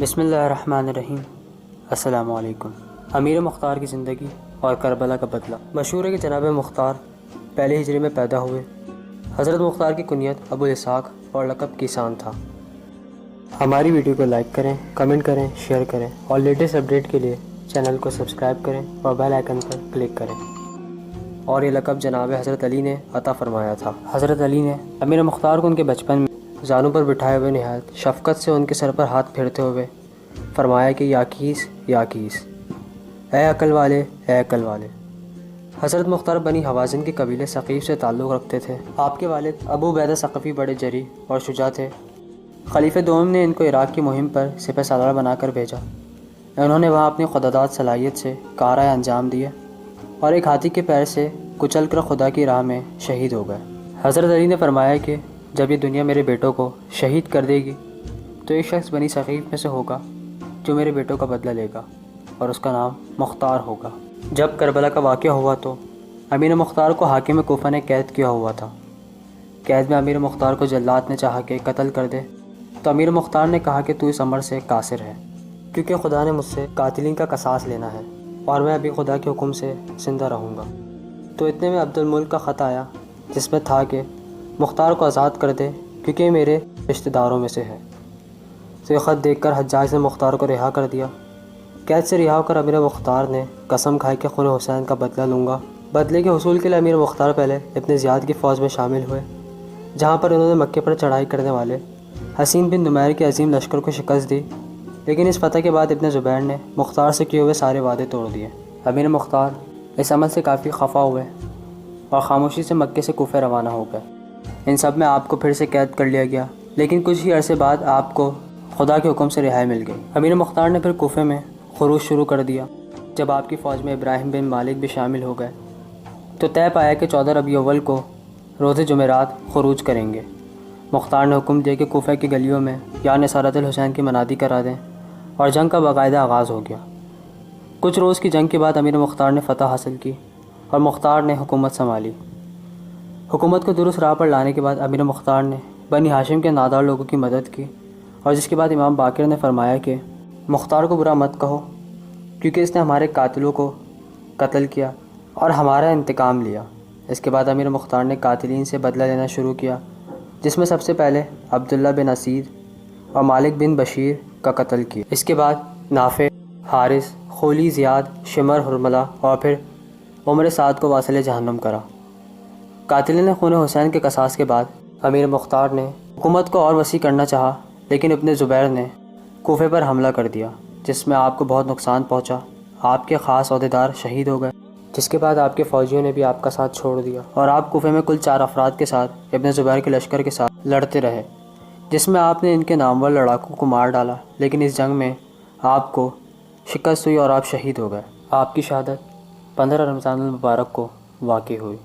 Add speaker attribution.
Speaker 1: بسم اللہ الرحمن الرحیم۔ السلام علیکم۔ امیر مختار کی زندگی اور کربلا کا بدلہ۔ مشہور ہے کہ جناب مختار پہلے ہجری میں پیدا ہوئے۔ حضرت مختار کی کنیت ابو اسحاق اور لقب کیسان تھا۔ ہماری ویڈیو کو لائک کریں، کمنٹ کریں، شیئر کریں اور لیٹسٹ اپڈیٹ کے لیے چینل کو سبسکرائب کریں اور بیل آئیکن پر کلک کریں۔ اور یہ لقب جناب حضرت علی نے عطا فرمایا تھا۔ حضرت علی نے امیر مختار کو ان کے بچپن میں زانوں پر بٹھائے ہوئے نہایت شفقت سے ان کے سر پر ہاتھ پھیرتے ہوئے فرمایا کہ یا کیس یا کیس، اے عقل والے اے عقل والے۔ حضرت مختار بنی حوازن کے قبیلے ثقیف سے تعلق رکھتے تھے۔ آپ کے والد ابو عبیدہ ثقفی بڑے جری اور شجاع تھے۔ خلیفہ دوم نے ان کو عراق کی مہم پر سپہ سالار بنا کر بھیجا۔ انہوں نے وہاں اپنی خداداد صلاحیت سے کارۂ انجام دیے اور ایک ہاتھی کے پیر سے کچل کر خدا کی راہ میں شہید ہو گئے۔ حضرت علی نے فرمایا کہ جب یہ دنیا میرے بیٹوں کو شہید کر دے گی تو ایک شخص بنی ثقیف میں سے ہوگا جو میرے بیٹوں کا بدلہ لے گا اور اس کا نام مختار ہوگا۔ جب کربلا کا واقعہ ہوا تو امیر مختار کو حاکم کوفہ نے قید کیا ہوا تھا۔ قید میں امیر مختار کو جلاد نے چاہا کہ قتل کر دے تو امیر مختار نے کہا کہ تو اس امر سے قاصر ہے، کیونکہ خدا نے مجھ سے قاتلین کا قصاص لینا ہے اور میں ابھی خدا کے حکم سے زندہ رہوں گا۔ تو اتنے میں عبد الملک کا خط آیا جس میں تھا کہ مختار کو آزاد کر دے کیونکہ یہ میرے رشتہ داروں میں سے ہے۔ تو یہ خط دیکھ کر حجاج نے مختار کو رہا کر دیا۔ قید سے رہا ہو کر امیر مختار نے قسم کھائی کہ خون حسین کا بدلہ لوں گا۔ بدلے کے حصول کے لیے امیر مختار پہلے ابن زیاد کی فوج میں شامل ہوئے، جہاں پر انہوں نے مکے پر چڑھائی کرنے والے حسین بن نمیر کے عظیم لشکر کو شکست دی، لیکن اس فتح کے بعد ابن زبیر نے مختار سے کیے ہوئے سارے وعدے توڑ دیے۔ امیر مختار اس عمل سے کافی خفا ہوئے اور خاموشی سے مکے سے کوفہ روانہ ہو گئے۔ ان سب میں آپ کو پھر سے قید کر لیا گیا، لیکن کچھ ہی عرصے بعد آپ کو خدا کے حکم سے رہائی مل گئی۔ امیر مختار نے پھر کوفے میں خروج شروع کر دیا۔ جب آپ کی فوج میں ابراہیم بن مالک بھی شامل ہو گئے تو طے پایا کہ 14 ربیع اول کو روز جمعرات خروج کریں گے۔ مختار نے حکم دیا کہ کوفہ کی گلیوں میں یا نصارت الحسین کی منادی کرا دیں اور جنگ کا باقاعدہ آغاز ہو گیا۔ کچھ روز کی جنگ کے بعد امیر مختار نے فتح حاصل کی اور مختار نے حکومت سنبھالی۔ حکومت کو درست راہ پر لانے کے بعد امیر مختار نے بنی ہاشم کے نادار لوگوں کی مدد کی، اور جس کے بعد امام باقر نے فرمایا کہ مختار کو برا مت کہو کیونکہ اس نے ہمارے قاتلوں کو قتل کیا اور ہمارا انتقام لیا۔ اس کے بعد امیر مختار نے قاتلین سے بدلہ لینا شروع کیا، جس میں سب سے پہلے عبداللہ بن اسید اور مالک بن بشیر کا قتل کیا۔ اس کے بعد نافع، حارث، خولی، زیاد، شمر، حرملہ اور پھر عمر سعد کو واصل جہنم کرا۔ قاتلین نے خون حسین کے قصاص کے بعد امیر مختار نے حکومت کو اور وسیع کرنا چاہا، لیکن ابن زبیر نے کوفے پر حملہ کر دیا جس میں آپ کو بہت نقصان پہنچا۔ آپ کے خاص عہدیدار شہید ہو گئے، جس کے بعد آپ کے فوجیوں نے بھی آپ کا ساتھ چھوڑ دیا اور آپ کوفے میں کل 4 افراد کے ساتھ ابن زبیر کے لشکر کے ساتھ لڑتے رہے، جس میں آپ نے ان کے نامور لڑاکوں کو مار ڈالا، لیکن اس جنگ میں آپ کو شکست ہوئی اور آپ شہید ہو گئے۔ آپ کی شہادت 15 رمضان المبارک کو واقع ہوئی۔